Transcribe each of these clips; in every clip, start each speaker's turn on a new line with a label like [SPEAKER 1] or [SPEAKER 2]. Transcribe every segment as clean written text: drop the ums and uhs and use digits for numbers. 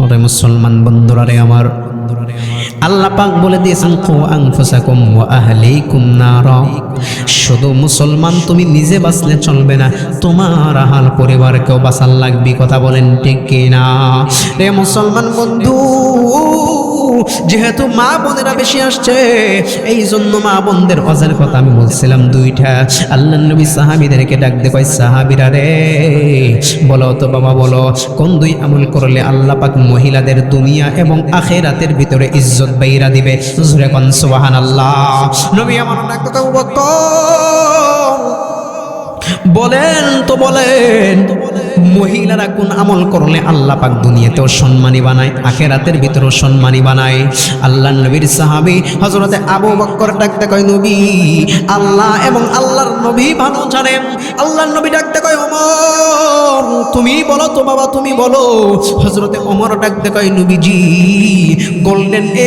[SPEAKER 1] ওরে মুসলমান বন্ধুরা রে আমার, আল্লাহ পাক বলে দিয়েছেন কু আনফুসাকুম ওয়া আহলিকুম নারা। শুধু মুসলমান তুমি নিজে বাঁচলে চলবে না, তোমার আহাল পরিবারকেও বাঁচার লাগবে। কথা বলেন ঠিক কিনা রে মুসলমান বন্ধু? যেহেতু মা বোনেরা বেশি আসছে, এই জন্য মা বোনদের অজার কথা আমি বলছিলাম দুইটা। আল্লাহ নবী সাহাবীদেরকে ডাক দিয়ে কয়, সাহাবীরা রে বলো তো বাবা, বলো কোন দুই আমল করলে আল্লাহ পাক মহিলাদের দুনিয়া এবং আখিরাতের ভিতরে ইজ্জত বাইরা দিবে? জোরে কোন সুবহানাল্লাহ। নবী আমার ডাক দিয়ে কয়, বকর বলেন তো বলেন, মহিলারা কোন আমল করলে আল্লাহ পাক দুনিয়াতেও সম্মানী বানায়, আখিরাতের ভিতরেও সম্মানী বানায়? আল্লাহ নবীর সাহাবী হযরতে আবু বকর ডাকতে কয়, নবী আল্লাহ এবং আল্লাহর নবী ভালো জানেন। আল্লাহর নবী ডাকতে কয়, ওমর তুমি বলো তো বাবা, তুমি বলো। হযরতে ওমর ডাকতে কয়, নবীজি গোল্ডেন A+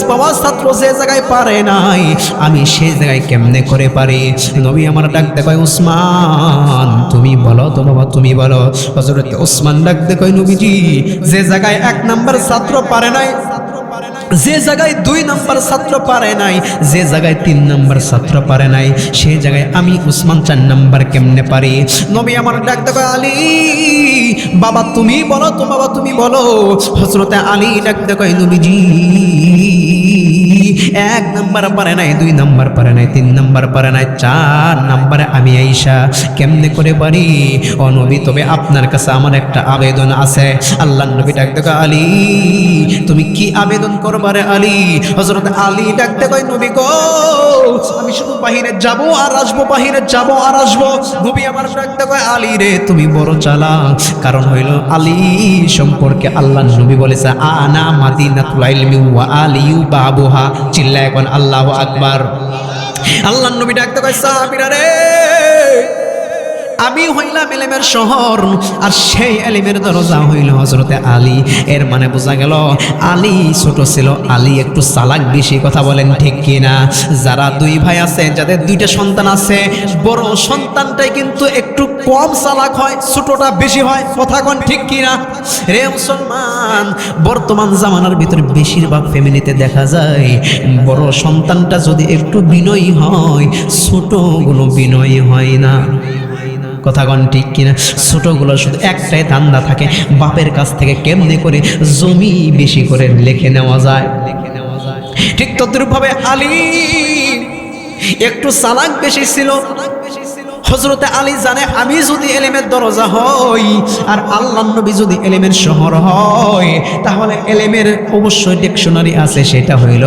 [SPEAKER 1] পাওয়া ছাত্র যে জায়গায় পারে নাই, আমি সেই জায়গায় কেমনে করে পারি? নবী আমার ডাকতে কয়, উসমান তুমি বলো তো বাবা, তুমি বলো। হযরত উসমান ডাকতে কয়, নবীজি যে জায়গায় 1 নাম্বার ছাত্র পারে নাই, যে জায়গায় 2 নাম্বার ছাত্র পারে নাই, যে জায়গায় 3 নাম্বার ছাত্র পারে নাই, সেই জায়গায় আমি উসমান 4 নাম্বার কেমনে পারি? নবী আমার ডাকতে কয়, আলী বাবা তুমি বলো তো বাবা, তুমি বলো। হযরতে আলী ডাকতে কয়, নবীজি 1 নাম্বার পারে নাই, 2 নাম্বার পারে নাই, 3 নাম্বার পারে নাই, 4 নাম্বারে আমি আইসা কেমনে করে পারি? ও নবী তবে আপনার কাছে আমার একটা আবেদন আছে। আল্লাহর নবী ডাকতে কয়, আলী তুমি কি আবেদন করবারে আলী? হযরত আলী ডাকতে কয়, নবী গো আমি শুধু বাহিরে যাব আর আসবো, বাহিরে যাব আর আসবো। নবী আমার ডাকতে কয়, আলী রে তুমি বড় চালাক। কারণ হইল আলী সম্পর্কে আল্লাহর নবী বলেছে, আনা মাদিনাতুল ইলমি ওয়া আলিয়ু বাবুহা। চিল্লায় কোন আল্লাহু আকবার। আল্লাহর নবী ডাকতে কয়, সাহাবীরা রে আমি হইলাম এলেমের শহর, আর সেই এলেমের দরজা হইল হযরতে আলী। এর মানে বোঝা গেল আলী ছোট ছিল, আলী একটু চালাক বেশি। কথা বলেন ঠিক কিনা? যারা 2 ভাই আছে, যাদের 2টা সন্তান আছে, বড় সন্তানটাই কিন্তু একটু কম চালাক হয়, ছোটটা বেশি হয়। কথা কোন ঠিক কিনা রে মুসলমান? বর্তমান জামানার ভিতরে বেশিরভাগ ফ্যামিলিতে দেখা যায় বড় সন্তানটা যদি একটু বিনয়ী হয়, ছোটগুলো বিনয়ী হয় না। কথা কোন ঠিক কিনা? ছোটগুলো শুধু একটাই ধান্দা থাকে, বাপের কাছ থেকে কেমনে করে জমি বেশি করে লিখে নেওয়া যায়। ঠিক তদ্রূপভাবে আলী একটু চালাক বেশি ছিল। হযরতে আলী জানে আমি যদি এলেমের দরজা হই আর আল্লাহর নবী যদি এলেমের শহর হয়, তাহলে এলেমের অবশ্যই ডিকশনারি আছে, সেটা হইল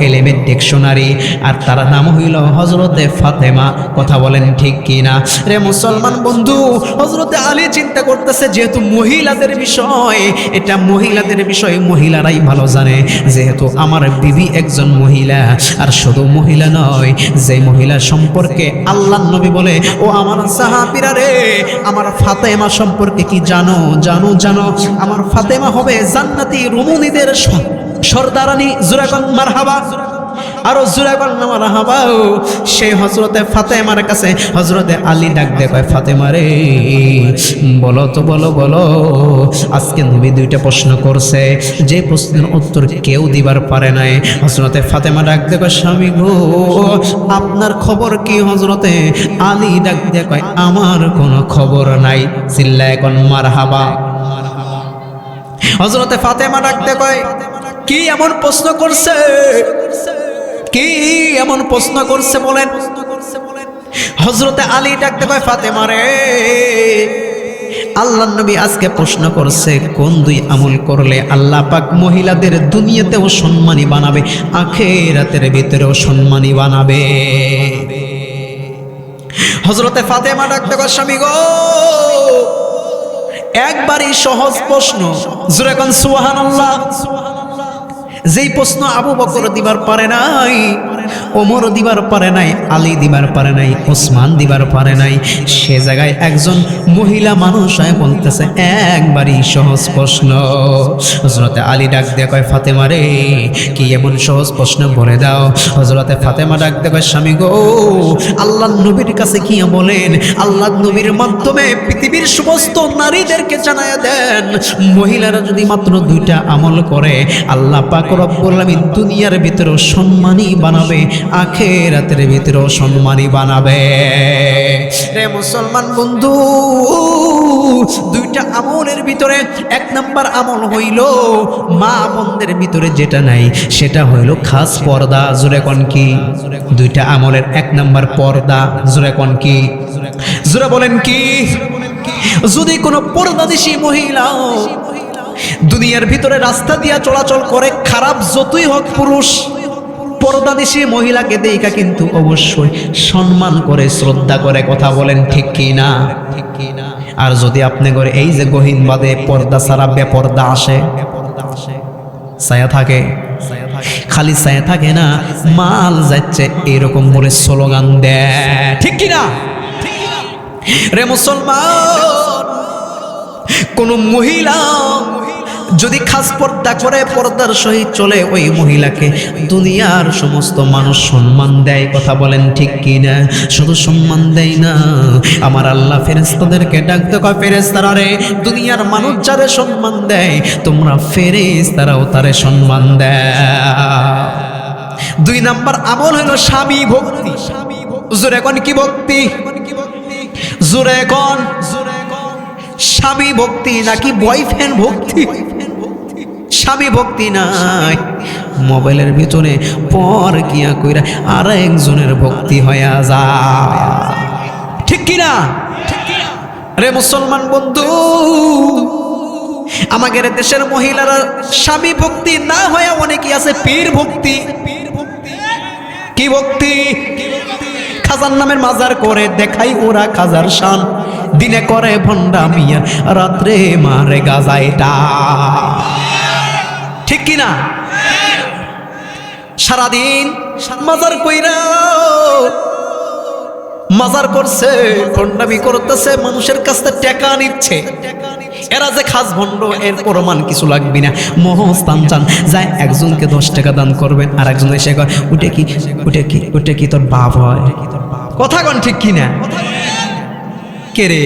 [SPEAKER 1] এলেমের ডিকশনারি, আর তার নাম হইল হযরতে ফাতেমা। কথা বলেন ঠিক কিনা রে মুসলমান বন্ধু? হযরতে আলী চিন্তা করতেছে, যেহেতু মহিলাদের বিষয়, এটা মহিলাদের বিষয়, মহিলারাই ভালো জানে। যেহেতু আমার বিবি একজন মহিলা, আর শুধু মহিলা নয়, যে মহিলা সম্পর্কে আল্লাহর নবী বলে, ও আমার সাহাবীরা রে আমার ফাতেমা সম্পর্কে কি জানো? জানো জানো আমার ফাতেমা হবে জান্নাতি রমণীদের সর্দারানী। জোরে কোন মারহাবা, আরো জোরে কোন মারহাবা। সেই হযরতে ফাতেমার কাছে হযরতে আলী ডাক দিয়ে কয়, ফাতেমা রে বলো তো বলো, বলো আজকে নবী 2টা প্রশ্ন করছে, যে প্রশ্নের উত্তর কেউ দিবার পারে নাই। হযরতে ফাতেমা ডাক দিয়ে কয়, স্বামী গো আপনার খবর কি? হযরতে আলী ডাক দিয়ে কয়, আমার কোনো খবর নাই। চিল্লায় কোন মারহাবা। হযরতে ফাতেমা ডাক দিয়ে কয়, কি এমন প্রশ্ন করছে? কি এমন প্রশ্ন করছে বলেন? হযরতে আলী ডাকতে কয়, ফাতেমা রে আল্লাহর নবী আজকে প্রশ্ন করছে, কোন 2 আমল করলে আল্লাহ পাক মহিলাদের দুনিয়াতেও সম্মানী বানাবে, আখিরাতের ভিতরেও সম্মানী বানাবে? হযরতে ফাতেমা ডাকতে কয়, স্বামী গো একবারই সহজ প্রশ্ন। জোরে কোন সুবহানাল্লাহ। যেই প্রশ্ন আবু বকর দিবার পারে নাই, ওমর দিবার পারে নাই, আলী দিবার পারে নাই, ওসমান দিবার পারে নাই। সে জায়গায় একজন মহিলা মানুষ হয়ে বলতেছে একবারই সহজ প্রশ্ন। হযরতে আলী ডাক দিয়ে কয় ফাতেমা রে, কি এমন সহজ প্রশ্ন বলে দাও। হযরতে ফাতেমা ডাক দিয়ে কয় স্বামী গো, আল্লাহর নবীর কাছে কি বলেন, আল্লাহর নবীর মাধ্যমে পৃথিবীর সমস্ত নারীদেরকে জানায়া দেন, মহিলারা যদি মাত্র 2টা আমল করে আল্লাহ পাক রব্বুল আলামিন দুনিয়ার ভিতরেও সম্মানী বানাবে, আখিরাতের ভিতরেও সম্মানী বানাবে। রে মুসলমান বন্ধু, 2টা আমলের ভিতরে 1 নাম্বার আমল হইল মা বোনদের ভিতরে যেটা নাই সেটা হইল খাস পর্দা। জোরে কোন কি? 2টা আমলের 1 নাম্বার পর্দা। জোরে কোন কি? জোরে বলেন কি? যদি কোনো পর্দানিশী মহিলা দুনিয়ার ভিতরে রাস্তা দিয়া চলাচল করে, খারাপ যতই হোক পুরুষ, পর্দানিশী মহিলাকে দেখা কিন্তু অবশ্যই সম্মান করে, শ্রদ্ধা করে। কথা বলেন ঠিক কি না? আর যদি আপনি করে এই যে গহীন বাদে পর্দা ছাড়া বেপর্দা আসে, ছায়া থাকে, খালি ছায়া থাকে না, মাল যাচ্ছে এরকম বলে স্লোগান দেয়, ঠিক কি না? রে মুসলমান, কোন মহিলা যদি খাস পর্দা করে, পর্দার সহিত চলে, ওই মহিলাকে দুনিয়ার সমস্ত মানুষ সম্মান দেয়। কথা বলেন ঠিক কি না? শুধু সম্মান দেয় না, আমার আল্লাহ ফেরেশতাদেরকে ডাকতে কয় ফেরেশতারা রে, দুনিয়ার মানুষ যারে সম্মান দেয় তোমরা ফেরেশতারাও তারে সম্মান দেয়। 2 নাম্বার আমল হলো স্বামী ভক্তি। জোরে কোন কি ভক্তি? জোরে কোন? স্বামী ভক্তি নাকি বয়ফ্রেন্ড ভক্তি? স্বামী ভক্তি নাই, মোবাইলের ভিতরে পর কিয়া কইরা আর একজনের ভক্তি হইয়া যায়, ঠিক কিনা? রে মুসলমান বন্ধু, আমাদের দেশের মহিলারা স্বামী ভক্তি না হইয়া অনেকে আছে পীর ভক্তি। কি ভক্তি? খাজার নামের মাজার করে দেখাই ওরা খাজার শান, দিনে করে ভণ্ডামিয়া, রাত্রে মারে গাজা। এটা ঠিক কিনা? সারাদিন মাজার কইরা মাজার করছে, ভণ্ডামি করতেছে, মানুষের কাছ থেকে টাকা নিচ্ছে। এরা যে খাস ভণ্ড এর প্রমাণ কিছু লাগবে না, মহস্থান চান যায় একজনকে 10 টাকা দান করবেন, আর একজন এসে কয় ওটা কি তোর বাপ হয়? কথা কন ঠিক কিনা? কে রে,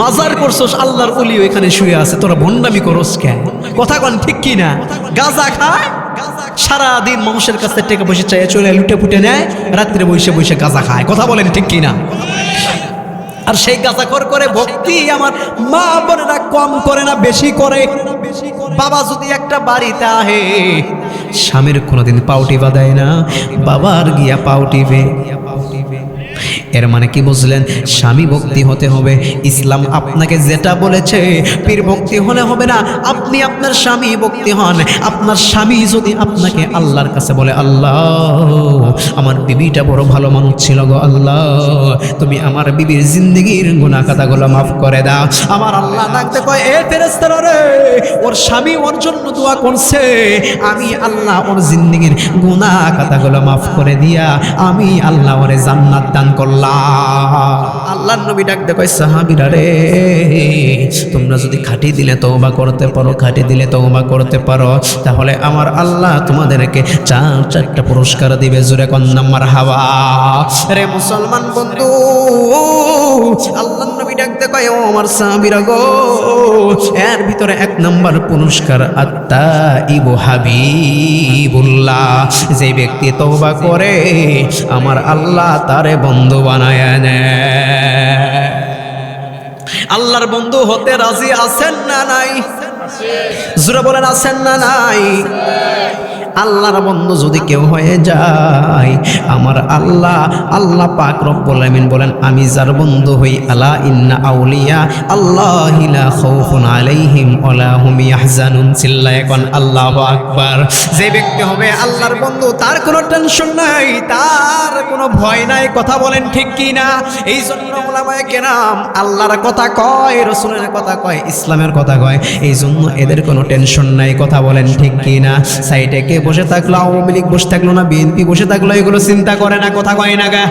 [SPEAKER 1] মাজার করছস, আল্লাহর ওলি ওইখানে শুয়ে আছে, তোরা ভণ্ডামি করস কেন? কথা কন ঠিক কিনা? গাঁজা খায়, সারাদিন মানুষের কাছে টাকা পয়সা চাইয়ে চলে লুটে ফুটে নেয়, রাত্রে বসে বসে গাঁজা খায়। কথা বলেন ঠিক কিনা? আর সেই গাঁজা করে ভক্তি আমার মা বোনেরা কম করে না বেশি করে? বাবা যদি একটা বাড়িতে আহে, স্বামীর কোনোদিন পাউটিবা দেয় না, বাবার গিয়া পাউটিবে। এর মানে কি বুঝলেন? স্বামী ভক্তি হতে হবে। ইসলাম আপনাকে যেটা বলেছে, পীর ভক্তি হলে হবে না, আপনি আপনার স্বামী ভক্তি হন। আপনার স্বামী যদি আপনাকে আল্লাহর কাছে বলে, আল্লাহ আমার বিবিটা বড় ভালো মানুষ ছিল গো, আল্লাহ তুমি আমার বিবির জিন্দেগির গুনাহ খাতাগুলো মাফ করে দাও। আমার আল্লাহ ডাকতে কয়, এ ফেরেশতারা রে, ওর স্বামী ওর জন্য দোয়া করছে, আমি আল্লাহ ওর জিন্দেগির গুনাহ খাতাগুলো মাফ করে দিয়া আমি আল্লাহ ওরে জান্নাত দান করলাম। আল্লাহর নবী ডাকতে কয়, সাহাবীরা রে, তোমরা যদি খাঁটি দিলে তওবা করতে পারো, খাঁটি দিলে তওবা করতে পারো, তাহলে আমার আল্লাহ তোমাদেরকে 4টা পুরস্কার দিবে। জোরে কন্না মারহাবা। রে মুসলমান বন্ধু, আল্লাহর নবী ডাকতে কয়, ও আমার সাহাবীরা গো, এর ভিতরে 1 নাম্বার পুরস্কার আত্তাইবু হাবিবুল্লাহ, যে ব্যক্তি তওবা করে আমার আল্লাহ তারে বন্ধু বানায় নেয়। আল্লাহর বন্ধু হতে রাজি আছেন না নাই? জোরে বলেন আছেন না নাই? আল্লাহর বন্ধু যদি কেউ হয়ে যায়, আমার আল্লাহ পাক রব্বুল আলামিন বলেন, আমি যার বন্ধু হই, আলা ইন্না আউলিয়া আল্লাহি লা খাউফুন আলাইহিম ওয়ালা হুম ইয়াহজানুন। চিল্লায়ে কোন আল্লাহু আকবার। যে ব্যক্তি হবে আল্লাহর বন্ধু, তার কোনো টেনশন নাই, তার কোনো ভয় নাই। কথা বলেন ঠিক কি না? এই জন্য উলামায়ে কেরাম আল্লাহর কথা কয়, রাসূলের কথা কয়, ইসলামের কথা কয়, এই জন্য এদের কোনো টেনশন নাই। কথা বলেন ঠিক কি না? সাইডে কে বসে থাকলো, আওয়ামী লীগ বসে থাকলো না, বিএনপি বসে থাকলো, এগুলো চিন্তা করে না, কথা কয় না গা।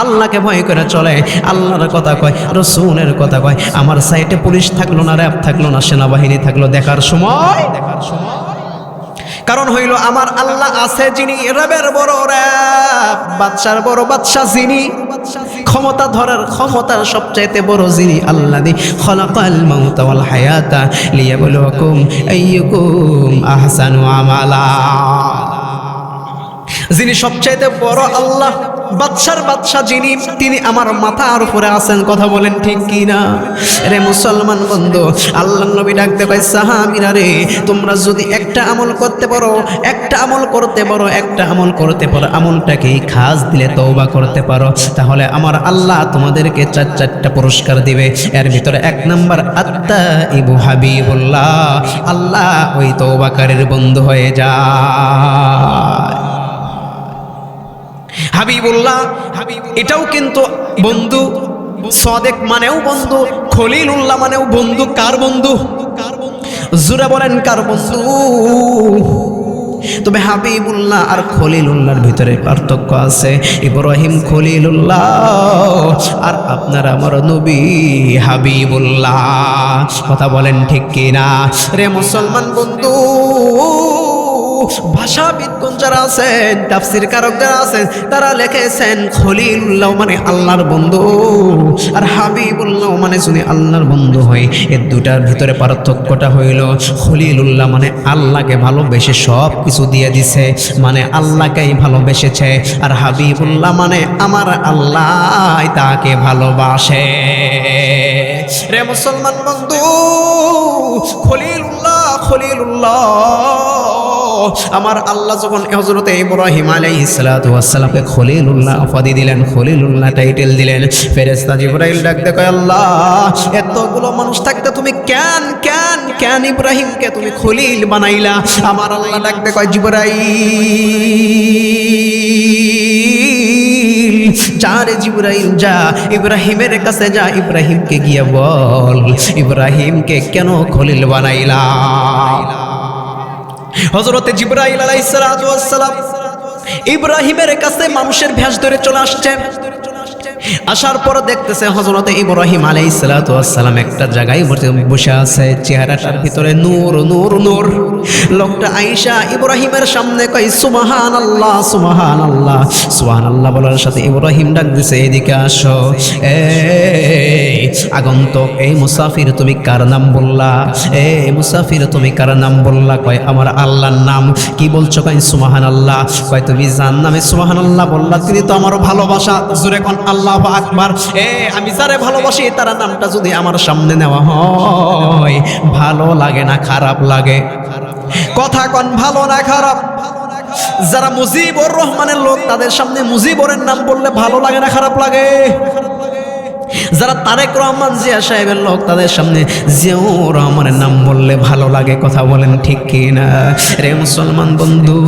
[SPEAKER 1] আল্লাহকে ভয় করে চলে, আল্লাহর কথা কয়, রাসূলের কথা কয়। আমার সাইটে পুলিশ থাকলো না, র‍্যাব থাকলো না, সেনাবাহিনী থাকলো, দেখার সময়। কারণ হইল আমার আল্লাহ আছে যিনি, রবের বড় রব, বাদশার বড় বাদশা যিনি, ক্ষমতা ধরার ক্ষমতার সবচাইতে বড় যিনি, আল্লাযী খলাকাল মাউতা ওয়াল হায়াতা লিয়াবলুয়াকুম আইয়ুকুম আহসানু আমালা। যিনি সবচাইতে বড় আল্লাহ, বাদশার বাদশা যিনি, তিনি আমার মাথার উপরে আছেন, কথা বলেন ঠিক কি না? রে মুসলমান বন্ধু, আল্লাহর নবী ডাকতে কয় সাহাবীরা রে, তোমরা যদি একটা আমল করতে পারো, একটা আমল করতে পারো, একটা আমল করতে পারো, আমলটাকে খাস দিলে তওবা করতে পারো, তাহলে আমার আল্লাহ তোমাদেরকে চারটা পুরস্কার দিবে। এর ভিতরে 1 নাম্বার আত্তাইবু হাবিবুল্লাহ, আল্লাহ ওই তওবাকারীর বন্ধু হয়ে যায়। হাবিবুল্লাহ এটাও কিন্তু বন্ধু, সাদেক মানেও বন্ধু, খলিলুল্লাহ মানেও বন্ধু। কার বন্ধু? জোরে বলেন কার বন্ধু? তবে হাবিবুল্লাহ আর খলিলুল্লাহর ভিতরে পার্থক্য আছে। ইব্রাহিম খলিলুল্লাহ আর আপনার আমার নবী হাবিবুল্লাহ, কথা বলেন ঠিক কিনা? রে মুসলমান বন্ধু, ভাষাবিদগণ যারা আছেন, তাফসীর কারক যারা আছেন, তারা লিখেছেন খলিলুল্লাহ মানে আল্লাহর বন্ধু, আর হাবিবুল্লাহ মানে যদি আল্লাহর বন্ধু হয়, এর দুটার ভিতরে পার্থক্যটা হইল খলিলুল্লাহ মানে আল্লাহকে ভালোবেসে সব কিছু দিয়ে দিছে, মানে আল্লাহকেই ভালোবেসেছে, আর হাবিবুল্লাহ মানে আমার আল্লাহ তাকে ভালোবাসে। রে মুসলমান বন্ধু, খলিলুল্লাহ আমার আল্লাহ যখন হযরত ইব্রাহিম আলাইহিস সালাতু ওয়াস সালামকে খলিলুল্লাহ উপাধি দিলেন, খলিলুল্লাহ টাইটেল দিলেন, ফেরেশতা জিবরাইল ডাকতে কয় আল্লাহ এতগুলো মানুষ থাকতে তুমি কেন ইব্রাহিমকে তুমি খলিল বানাইলা? আমার আল্লাহ ডাকতে কয় জিবরাইল, যা রে জিবরাইল যা, ইব্রাহিমের কাছে যা, ইব্রাহিমকে গিয়ে বল ইব্রাহিমকে কেন খলিল বানাইলা। হযরত জিবরাইল আলাইহিস সালাতু ওয়াস সালাম ইব্রাহিমের কাছে মানুষের ভেষ ধরে চলে আসছে। আসার পর দেখতেছে হযরত ইব্রাহিম আলাইহিস সালাতু ওয়াস সালাম একটা জায়গায় বসে আছে, চেহারাটার ভিতরে নূর নূর নূর। লোকটা আয়েশা ইব্রাহিমের সামনে কয় সুবহানাল্লাহ সুবহানাল্লাহ সুবহানাল্লাহ বলার সাথে ইব্রাহিম ডাক দিছে এদিকে আসো। এই আগন্তুক, এই মুসাফির তুমি কার নাম বললা? এই মুসাফির তুমি কার নাম বললা? কয় আমার আল্লাহর নাম। কি বলছো? কয় সুবহানাল্লাহ। কয় তুমি যার নামে সুবহানাল্লাহ বললা তিনি তো আমারও ভালোবাসা। জোরে কোন আল্লাহু আকবার। আমি যারে ভালোবাসি তার নামটা যদি আমার সামনে নেওয়া হয়, ভালো লাগে না খারাপ লাগে? কথা কোন ভালো না খারাপ? যারা মুজিবুর রহমানের লোক তাদের সামনে মুজিবুরের নাম বললে ভালো লাগে না খারাপ লাগে? যারা তারেক রহমান জিয়া সাহেবের লোক তাদের সামনে জিয়াউর রহমানের নাম বললে ভালো লাগে? কথা বলেন ঠিক কি না? রে মুসলমান বন্ধু,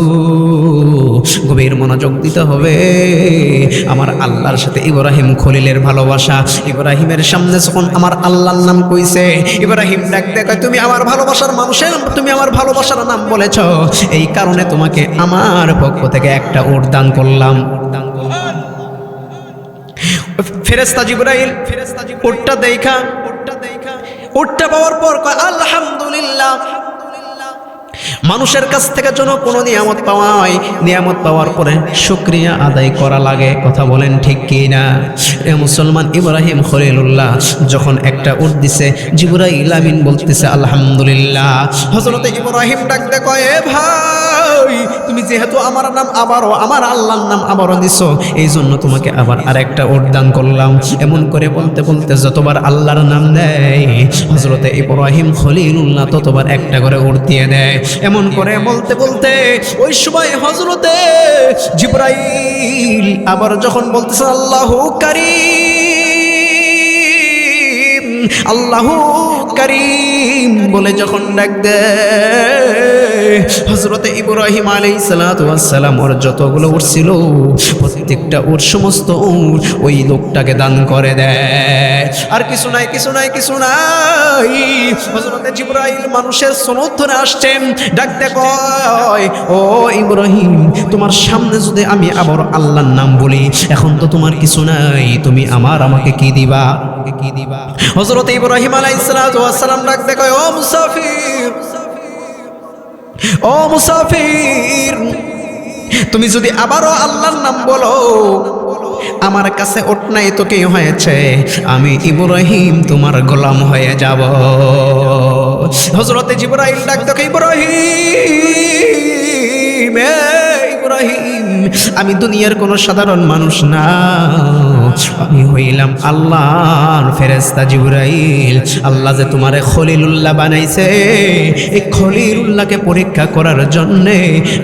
[SPEAKER 1] গভীর মনোযোগ দিতে হবে। আমার আল্লাহর সাথে ইব্রাহিম খলিলের ভালোবাসা। ইব্রাহিমের সামনে যখন আমার আল্লাহর নাম কইছে, ইব্রাহিম ডাক দেয় তুমি আমার ভালোবাসার মানুষের, তুমি আমার ভালোবাসার নাম বলেছ, এই কারণে তোমাকে আমার পক্ষ থেকে একটা উট দান করলাম। ফেরেশতা জিবরাইল উটটা দেখা, উটটা পাওয়ার পর কয় আলহামদুলিল্লাহ। মানুষের কাছ থেকে যেন কোনো নিয়ামত পাওয়ায়, নিয়ামত পাওয়ার পরে শুকরিয়া আদায় করা লাগে। কথা বলেন ঠিক কি না? মুসলমান ইব্রাহিম খলিলুল্লাহ যখন একটা উট দিছে, জিবরাইল আমিন বলতেছে আলহামদুলিল্লাহ। হযরত ইব্রাহিম ডাকতে কয় ভাই তুমি যেহেতু আমার নাম আবারও, আমার আল্লাহর নাম আবারও দিছো, এই জন্য তোমাকে আবার আরেকটা উট দান করলাম। এমন করে বলতে বলতে যতবার আল্লাহর নাম দেয় হযরত ইব্রাহিম খলিলুল্লাহ ততবার একটা করে উট দিয়ে দেয়। এমন করে বলতে বলতে ওই সময় হযরতে জিবরাইল আবার যখন বলতেছে আল্লাহু কারীম, আল্লাহু কারীম বলে যখন ডাক দেয়, হযরতে ইব্রাহিম আলাইহিস সালাতু ওয়াস সালাম ওর যতগুলো উট ছিল প্রত্যেকটা উট সমস্ত উট ওই লোকটাকে দান করে দেয়। আর কিছু নাই, কিছু নাই, কিছু নাই। হযরতে জিবরাইল মানুষের সনদ ধরে আসছেন, ডাকতে কয়, ও ইব্রাহিম, তোমার সামনে যদি আমি আবার আল্লাহর নাম বলি, এখন তো তোমার কিছু নাই, তুমি আমাকে কি দিবা? হযরত ইব্রাহিম আলাইহিস সালাতু ওয়াস সালাম ডাকতে কয়, ও মুসাফির, ও মুসাফির, তুমি যদি আবারও আল্লাহর নাম বলো, আমার কাছে ওঠ নাই তো কি হয়েছে, আমি ইব্রাহিম তোমার গোলাম হয়ে যাব। হযরতে জিবরাইল ডাকতে কয়, ইব্রাহিম, ইব্রাহিম, আমি দুনিয়ার কোনো সাধারণ মানুষ না, আমি হইলাম আল্লাহর ফেরেশতা জিবরাইল। আল্লাহ যে তোমারে খলিলুল্লাহ বানাইছে, এই খলিলুল্লাহকে পরীক্ষা করার জন্য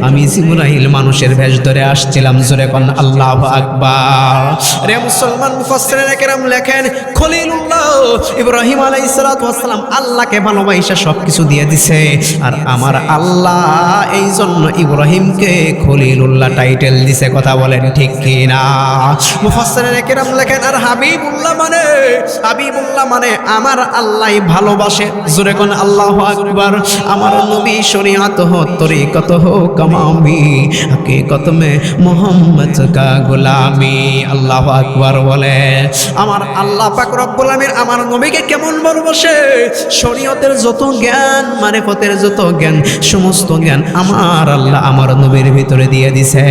[SPEAKER 1] আমি জিবরাইল মানুষের বেশ ধরে আসছিলাম। জোরে কোন আল্লাহু আকবার। রে মুসলমান, মুফাসসিরিনে কেরাম লেখেন, খলিলুল্লাহ ইব্রাহিম আলাইহিস সালাতু ওয়াস সালাম আল্লাহকে ভালোবাসা সবকিছু দিয়ে দিছে, আর আমার আল্লাহ এই জন্য ইব্রাহিমকে খলিলুল্লাহ টাইটেল দিছে। কথা বলেন ঠিক কি না? মুফাসসিরিনে কেরাম লেখেন, আর হাবিবুল্লাহ মানে আমার আল্লাহ ভালোবাসে। জোরে কোন আল্লাহু আকবার। আমার নবী শরীয়ত হো তরিকত হো কমামি, হकीकत में मोहम्मद का गुलामी। আল্লাহু আকবার বলে। আমার আল্লাহ পাক রব্বুল আমিন আমার নবীকে কেমন ভালোবাসে, শরীয়তের যত জ্ঞান, মারিফতের যত জ্ঞান, সমস্ত জ্ঞান আমার আল্লাহ আমার নবীর ভিতরে দিয়ে দিছে।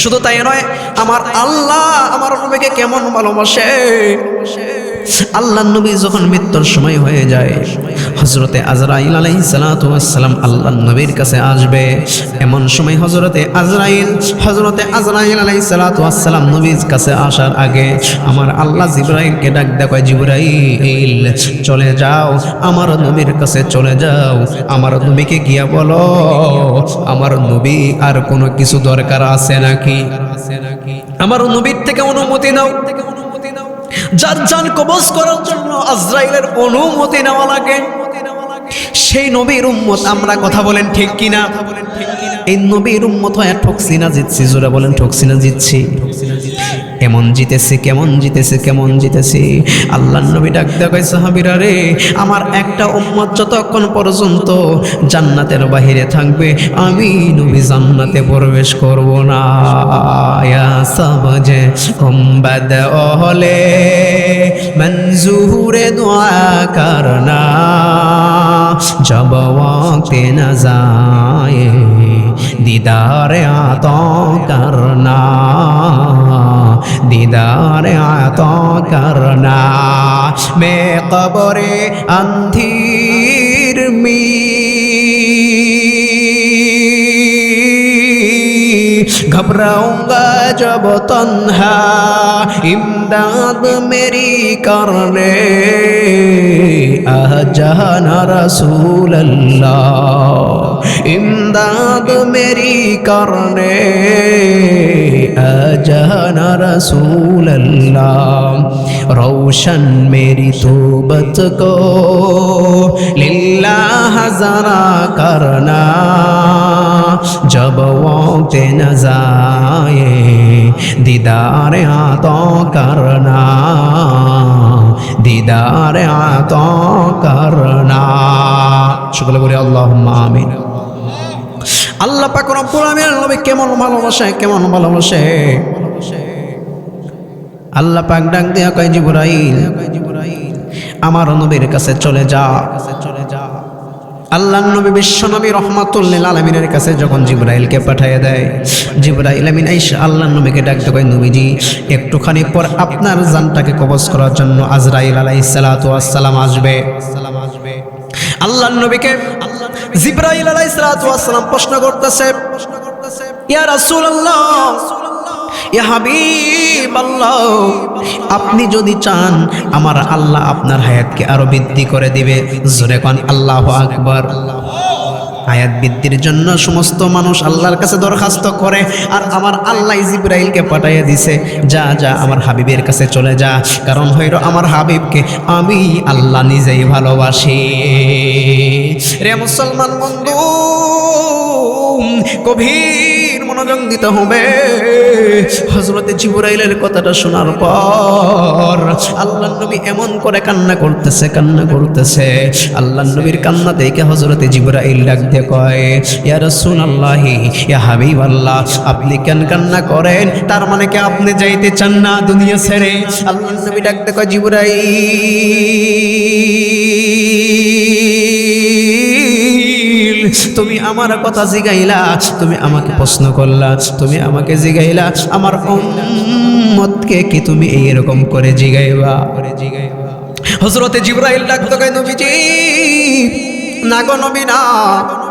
[SPEAKER 1] শুধু তাই নয়, আমার আল্লাহ আমার নবীকে কেমন ভালোবাসে। আল্লাহ নবী যখন মৃত্যুর সময় হয়ে যায়, হযরতে আজরাইল আলাইহিস সালাতু ওয়াস সালাম আল্লাহ নবীর কাছে আসবে। এমন সময় হযরতে আজরাইল আলাইহিস সালাতু ওয়াস সালাম নবীর কাছে আসার আগে আমার আল্লাহ জিবরাইলকে ডাক দেয়, কয়, জিবরাইল, চলে যাও, আমার নবীর কাছে চলে যাও, আমার নবীকে গিয়া বলো আমার নবী আর কোনো কিছু দরকার আছে নাকি, আমার নবীর থেকে অনুমতি নাও। যার জান কবজ করার জন্য আজরাইলের অনুমতি নেওয়া লাগে, সেই নবীর উম্মত আমরা। কথা বলেন ঠিক কিনা? এই নবীর উম্মত হয়ে ঠকছি না জিতছি? জোরে বলেন, ঠকছি না জিতছি? কেমন জিতেছি। আল্লাহ নবী ডাক দেয়া কয়, সাহাবীরা রে, আমার একটা উম্মত যতক্ষণ পর্যন্ত জান্নাতের বাহিরে থাকবে, আমি নবী জান্নাতে প্রবেশ করব না। ইয়া সাবজে কুমবাদ ওহলে মনজুরে দুআ করনা, जब वक्त न जाए दीदार आता करना, दीदार आता करना। मैं कब्रे अंधीर में घबराऊंगा जब तन्हा, इमदाद मेरी करने आजाना रसूल अल्लाह, इमदाद मेरी करने आजाना रसूल अल्लाह। रोशन मेरी तौबत को लिल्लाह ज़रा करना, जब वक्त न जाए दीदार आता करना, दीदार आता करना। সকলে বলি আল্লাহুম্মা আমিন। আল্লাহ পাক রব্বুল আমিন নবী কেমন ভালোবাসে। আল্লাহ পাক ডাক দিয়া কয়, জিবরাইল, আমার নবীর কাছে চলে যা। আল্লাহ নবী বিশ্ব নবী রহমাতুল লিল আলামিনের কাছে যখন জিবরাইলকে পাঠিয়ে দেয়, জিবরাইল আমিন আইসা আল্লাহ নবীকে ডাকতে কয়, নবীজি, একটুখানি পর আপনার জানটাকে কবজ করার জন্য আজরাইল আলাইহিস সালাতু ওয়াস সালাম আসবে। আল্লাহ নবীকে জিবরাইল আলাইহিস সালাতু ওয়াস সালাম প্রশ্ন করতেছে, ইয়া রাসূলুল্লাহ, ইয়া হাবিবাল্লাহ, আপনি যদি চান আমার আল্লাহ আপনার হায়াতকে আরো বৃদ্ধি করে দিবে। জোরে কোন আল্লাহু আকবার। হায়াত বৃদ্ধির জন্য সমস্ত মানুষ আল্লাহর কাছে দরখাস্ত করে, আর আমার আল্লাহ জিবরাইলকে পাঠিয়ে দিছে, যা যা আমার হাবিবের কাছে চলে যা, কারণ হইল আমার হাবিবকে আমি আল্লাহ নিজেই ভালোবাসি। রে মুসলমান বন্ধু, গভীর মনোযোগ দিতে হবে। হযরতে জিবরাইলের কথাটা শোনার পর আল্লাহর নবী এমন করে কান্না করতেছে। আল্লাহর নবীর কান্না দেখে হযরতে জিবরাইল ডাক দিয়ে কয়, ইয়া রাসূলুল্লাহ, ইয়া হাবিবাল্লাহ, আপনি কেন কান্না করেন? তার মানে কি আপনি যাইতে চান না দুনিয়া ছেড়ে? আল্লাহর নবী ডাক দিয়ে কয়, জিবরাইল, তুমি আমার কথা জিগাইলা, তুমি আমাকে প্রশ্ন করলা, তুমি আমাকে জিগাইলা, আমার উম্মতকে কি তুমি এইরকম করে জিগাইবা? হযরতে জিবরাইল ডাকতে কয়, নবীজি না গো নবী না,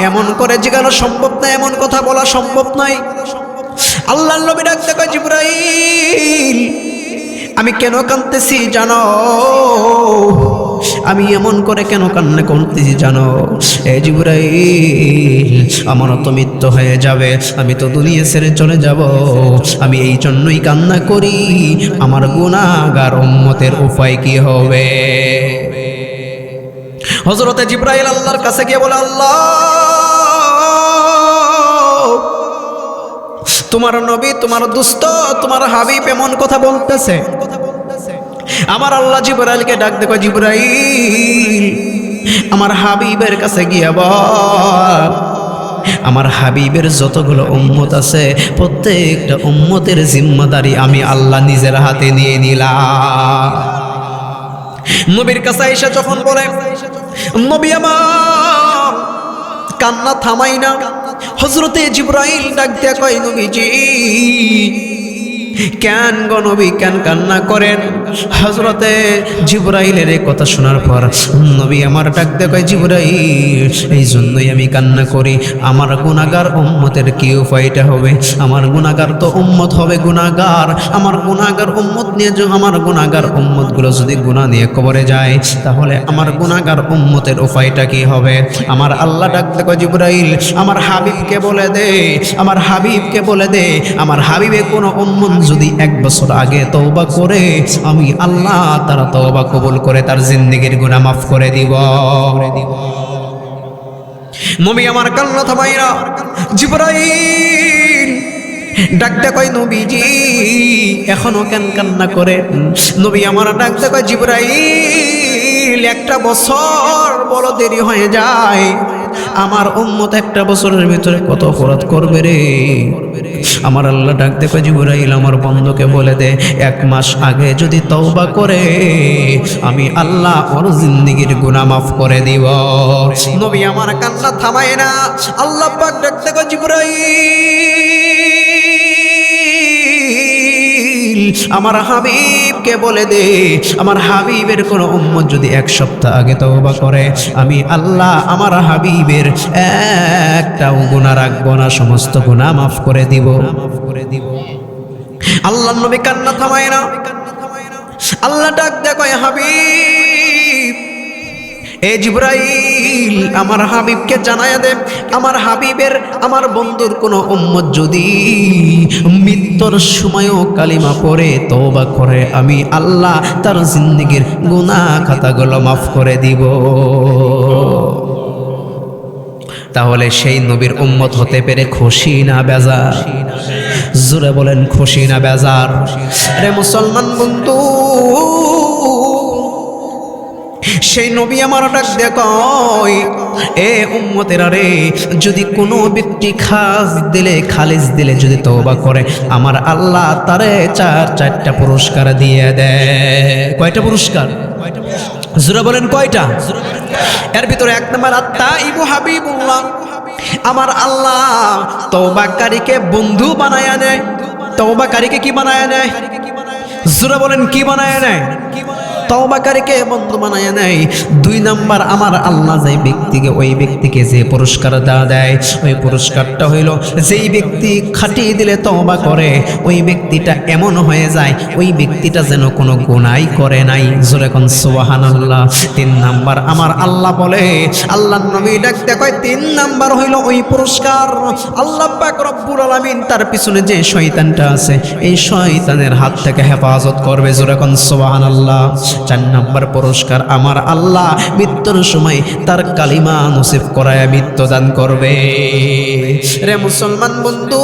[SPEAKER 1] এমন করে জিগানো সম্ভব না, এমন কথা বলা সম্ভব নয়। আল্লাহর নবী ডাকতে কয়, জিবরাইল, আমি কেন কাঁদতেছি জানো? আমি এমন করে কেন কান্না করতেছি জানো? এ জিবরাইল, আমার তো মৃত্যু হয়ে যাবে, আমি তো দুনিয়া ছেড়ে চলে যাব, আমি এই জন্যই কান্না করি। আমার গুনাহগার উম্মতের উপায় কি হবে? হযরতে জিবরাইল আল্লাহর কাছে গিয়ে বলে, আল্লাহ, তোমার নবী, তোমার দোস্ত, তোমার হাবিব এমন কথা বলতেছে। আমার আল্লাহ জিবরাইলকে ডাক দেখো, জিবরাইল, আমার হাবিবের কাছে গিয়ে বল, আমার হাবিবের যতগুলো উম্মত আছে প্রত্যেকটা উম্মতের জিম্মাদারি আমি আল্লাহ নিজের হাতে নিয়ে নিলাম। নবীর কাছে এসে যখন বলে, নবী আমার কান্না থামাই না। হযরতে জিবরাইল ডাক দিয়া কয়, নবীজি কেন গো নবী, কেন কান্না করেন? হযরতে জিবরাইলের এই কথা শোনার পর নবী আমার ডাক দিয়ে কয়, জিবরাইল, এই জন্যই আমি কান্না করি, আমার গুনাহগার উম্মতের কি উপায়টা হবে? আমার গুনাহগার তো উম্মত হবে গুনাহগার, আমার গুনাহগার উম্মত নিয়ে আমার গুনাহগার উম্মতগুলো যদি গুনাহ নিয়ে কবরে যায়, তাহলে আমার গুনাহগার উম্মতের উপায়টা কি হবে? আমার আল্লাহ ডাক দিয়ে কয়, জিবরাইল, আমার হাবিবকে বলে দে, আমার হাবিবকে বলে দে, আমার হাবিবে কোনো উম্মত যদি 1 বছর আগে তওবা করে, আমি আল্লাহ তার তওবা কবুল করে তার জিন্দেগীর গুনাহ মাফ করে দিব। নবী আমার কান্না থামাইরা। জিবরাইল ডাকতে কয়, নবীজি এখনো কেন কান্না করে? নবী আমার ডাকতে কয়, জিবরাইল, 1 বছর বড় দেরি হয়ে যায়, আমার উম্মত 1 বছরের ভিতরে কত অপরাধ করবে রে। আমার আল্লাহ ডাকতে কয়, জিবরাইল, আমার বন্ধুকে বলে দে, 1 মাস আগে যদি তওবা করে, আমি আল্লাহ ওর জিন্দেগীর গুনাহ মাফ করে দিব। নবী আমার কান্না থামায় না। আল্লাহ পাক ডাকতে কয়, জিবরাইল, আমার হাবিবকে বলে দে, আমার হাবিবের কোন উম্মত যদি 1 সপ্তাহ আগে তওবা করে, আমি আল্লাহ আমার হাবিবের একটাও গুনাহ রাখবো না, সমস্ত গুনাহ মাফ করে দিব। আল্লাহর নবী কান্না থামায় না। আল্লাহ ডাক দেয় কয়, হাবিব, এ জিবরাইল, আমার হাবিবকে জানায়া দে, আমার হাবিবের, আমার বন্ধুর কোনো উম্মত যদি মৃত্যুর সময়ও কালিমা পড়ে তওবা করে, আমি আল্লাহ তার জিন্দেগীর গুনাহ খাতাগুলো মাফ করে দিব। তাহলে সেই নবীর উম্মত হতে পেরে খুশি না বেজার? জোরে বলেন, খুশি না বেজার? আরে মুসলমান বন্ধু, সেই নবী আমার ডাক দিয়ে কয়, এ উম্মতেরা রে, যদি কোনো ব্যক্তি খালিস দিলে যদি তওবা করে, আমার আল্লাহ তারে 4টা পুরস্কার দিয়ে দেয়। কয়টা পুরস্কার? জোরে বলেন, কয়টা? এর ভিতরে 1 নম্বর, আত-তাইবু হাবিবুল্লাহ, আমার আল্লাহ তওবাকারীকে বন্ধু বানায়া নেয়। তওবাকারীকে কি বানায়া নেয়? জোরে বলেন, কি বানায়া নেয়? তওবাকারীকে বন্ধু বানায় নেয়। 2 নাম্বার, আমার আল্লাহ ওই ব্যক্তিকে যে পুরস্কার দেয়, ওই পুরস্কারটা হইল, যেই ব্যক্তি খাটিয়ে দিলে তওবা করে, ওই ব্যক্তিটা এমন হয়ে যায়, ওই ব্যক্তিটা যেন কোনো গুনাহ করে নাই। জোরে কোন সুবহানাল্লাহ। 3 নাম্বার, আমার আল্লাহ বলে, আল্লাহর নবী ডাকতে কয়, 3 নাম্বার হইল ওই পুরস্কার, আল্লাহ পাক রব্বুল আলামিন তার পিছনে যে শয়তানটা আছে, এই শয়তানের হাত থেকে হেফাজত করবে। জোরে কোন সুবহানাল্লাহ। 4 নম্বর পুরস্কার আমার আল্লাহ মৃত্যুর সময় তার কালিমা নসিব করায় মৃত্যু দান করবে। রে মুসলমান বন্ধু,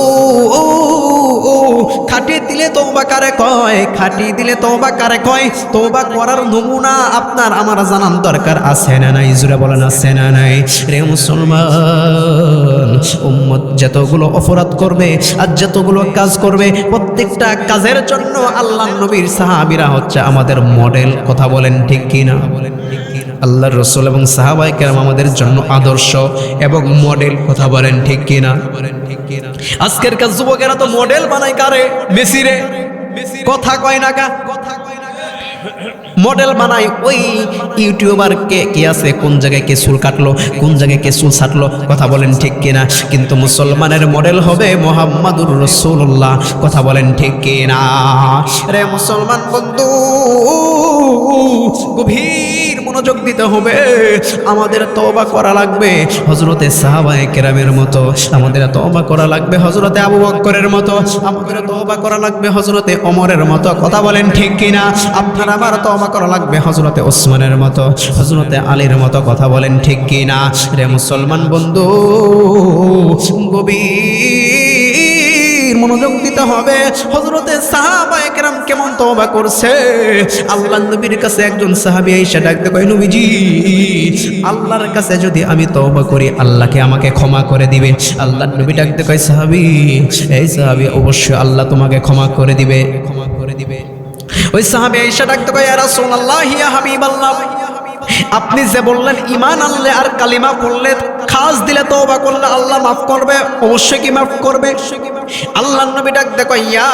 [SPEAKER 1] খাটি দিলে তওবা কারে কয়, খাটি দিলে তওবা কারে কয়? তওবা করার নমুনা আপনার আমার জানার দরকার আছে না নাই? জোরে বলেন আছে না নাই? রে মুসলমান, উম্মত যতগুলো অপরাধ করবে আর যতগুলো কাজ করবে, প্রত্যেকটা কাজের জন্য আল্লাহর নবীর সাহাবীরা হচ্ছে আমাদের মডেল। কথা বলেন ঠিক কিনা? আল্লাহর রাসূল এবং সাহাবায়ে কেরাম আমাদের জন্য আদর্শ এবং মডেল। কথা বলেন ঠিক কিনা? আজকের কাজ যুবকেরা তো মডেল বানায় কারে? মেসিরে। কথা কয় না কা? মডেল বানায় ওই ইউটিউবার কে আছে, কোন জায়গায় কে চুল কাটলো, কোন জায়গায় কে চুল ছাটলো। কথা বলেন ঠিক কিনা? কিন্তু মুসলমানের মডেল হবে মুহাম্মাদুর রাসূলুল্লাহ। কথা বলেন ঠিক কিনা? রে মুসলমান বন্ধু, গভীর মনোযোগ দিতে হবে। আমাদের তওবা করা লাগবে হযরতে সাহাবায়ে কেরামের মতো, আমাদের তওবা করা লাগবে হযরতে আবু বকরের মতো, আমাদের তওবা করা লাগবে হযরতে ওমরের মতো। কথা বলেন ঠিক কিনা? আপনার আমার তওবা করা লাগবে হযরতে ওসমানের মতো, হযরতে আলীর মতো। কথা বলেন ঠিক কিনা? রে মুসলমান বন্ধু, গভীর মনোযোগ দিতে হবে। হযরতে সাহাবায়ে কেরাম কেমন তওবা করছে। আল্লাহর নবীর কাছে একজন সাহাবী এসে ডাকতে কয়, নবীজি, আল্লাহর কাছে যদি আমি তওবা করি আল্লাহকে আমাকে ক্ষমা করে দিবে। আল্লাহর নবী ডাকতে কয়, সাহাবী, এই সাহাবী, অবশ্যই আল্লাহ তোমাকে ক্ষমা করে দিবে, ক্ষমা করে দিবে। ওই সাহাবী এসে ডাকতে কয়, ইয়া রাসূলুল্লাহ, ইয়া হাবিবাল্লাহ, আপনি যে বললেন ঈমান আনলে আর কালিমা পড়লে, খাস দিলে তওবা করলে আল্লাহ মাফ করবে, অবশ্যই কি মাফ করবে? আল্লাহর নবী ডাকতে কয়, ইয়া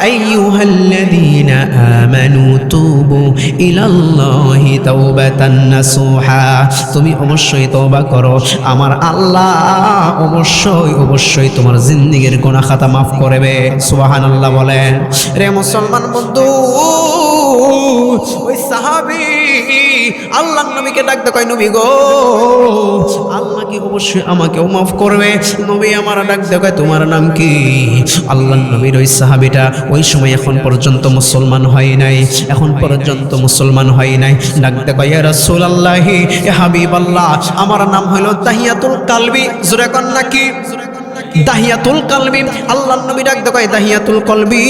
[SPEAKER 1] আইয়ুহাল্লাযীনা আমানু তুবু ইলাল্লাহি তাওবাতান নাসুহা, তুমি অবশ্যই তওবা করো, আমার আল্লাহ অবশ্যই অবশ্যই তোমার জিন্দেগীর গুনাহ খাতা মাফ করবে। সুবহানাল্লাহ বলেন। রে মুসলমান বন্ধু, ওই সাহাবী আল্লাহর নবীকে ডাকতে কয়, নবী গো, আল্লাহ কি অবশ্যই আমাকেও মাফ করবে? নবী আমার ডাকতে কয়, তোমার নাম কি? আল্লাহর নবীর ওই সাহাবীটা ওই সময় এখন পর্যন্ত মুসলমান হয় নাই, এখন পর্যন্ত মুসলমান হয় নাই। ডাকতে কয়, ইয়া রাসূলুল্লাহ, ইয়া হাবিবাল্লাহ, আমার নাম হলো দাহিয়াতুল কালবি। জোরে কোন নাকি? দাহিয়াতুল কলবি। আল্লাহর নবী ডাকতে কয়, দাহিয়াতুল কলবি,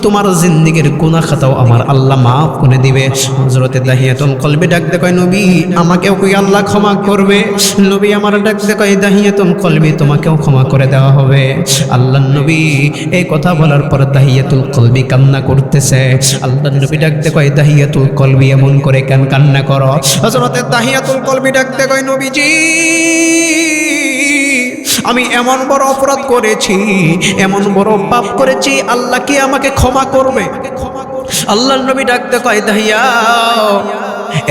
[SPEAKER 1] তোমার জিন্দেগীর গুনাহ খাতাও আমার আল্লাহ মাফ করে দিবে। হযরতে দাহিয়াতুল কলবি ডাকতে কয়, নবী, আমাকেও কি আল্লাহ ক্ষমা করবে? নবী আমার ডাকতে কয়, দাহিয়াতুল কলবি, তোমাকেও ক্ষমা করে দেওয়া হবে। আল্লাহর নবী এই কথা বলার পর দাহিয়াতুল কলবি কান্না করতেছে। আল্লাহর নবী ডাকতে কয়, দাহিয়াতুল কলবি, এমন করে কেন কান্না করো? হযরতে দাহিয়াতুল কলবি ডাকতে কয়, নবীজি, আমি এমন বড় অপরাধ করেছি, এমন বড় পাপ করেছি, আল্লাহ কি আমাকে ক্ষমা করবে? আল্লাহর নবী ডাকতে কয়, দাহিয়া,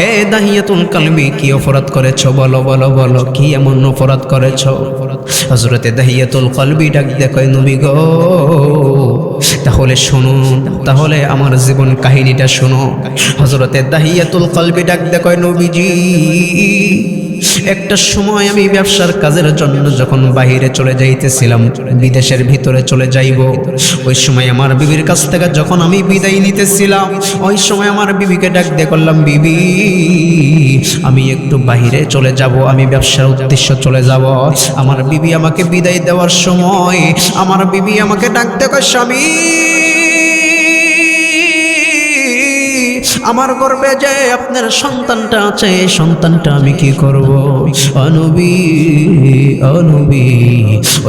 [SPEAKER 1] এ দাহিয়াতুল কলবি, কি অপরাধ করেছো? বলো বলো বলো, কি এমন অপরাধ করেছো? হযরতে দাহিয়াতুল কলবি ডাকতে কয়, নবী গো, তাহলে শুনো, তাহলে আমার জীবন কাহিনীটা শুনো। হযরতে দাহিয়াতুল কলবি ডাকতে কয়, নবীজি, একটা সময় আমি ব্যবসার কাজের জন্য যখন বাহিরে চলে যাইতেছিলাম, বিদেশের ভিতরে চলে যাইব, ওই সময় আমার বিবির কাছ থেকে যখন আমি বিদায় নিতেছিলাম, ওই সময় আমার বিবিকে ডাক দিয়ে করলাম, বিবি, আমি একটু বাহিরে চলে যাব, আমি ব্যবসার উদ্দেশ্য চলে যাব। আমার বিবি আমাকে বিদায় দেওয়ার সময় আমার বিবি আমাকে ডাক দিয়ে কয়, স্বামী, আমার গর্বে যে আপনার সন্তানটা আছে, এই সন্তানটা আমি কি করব? নবী, নবী,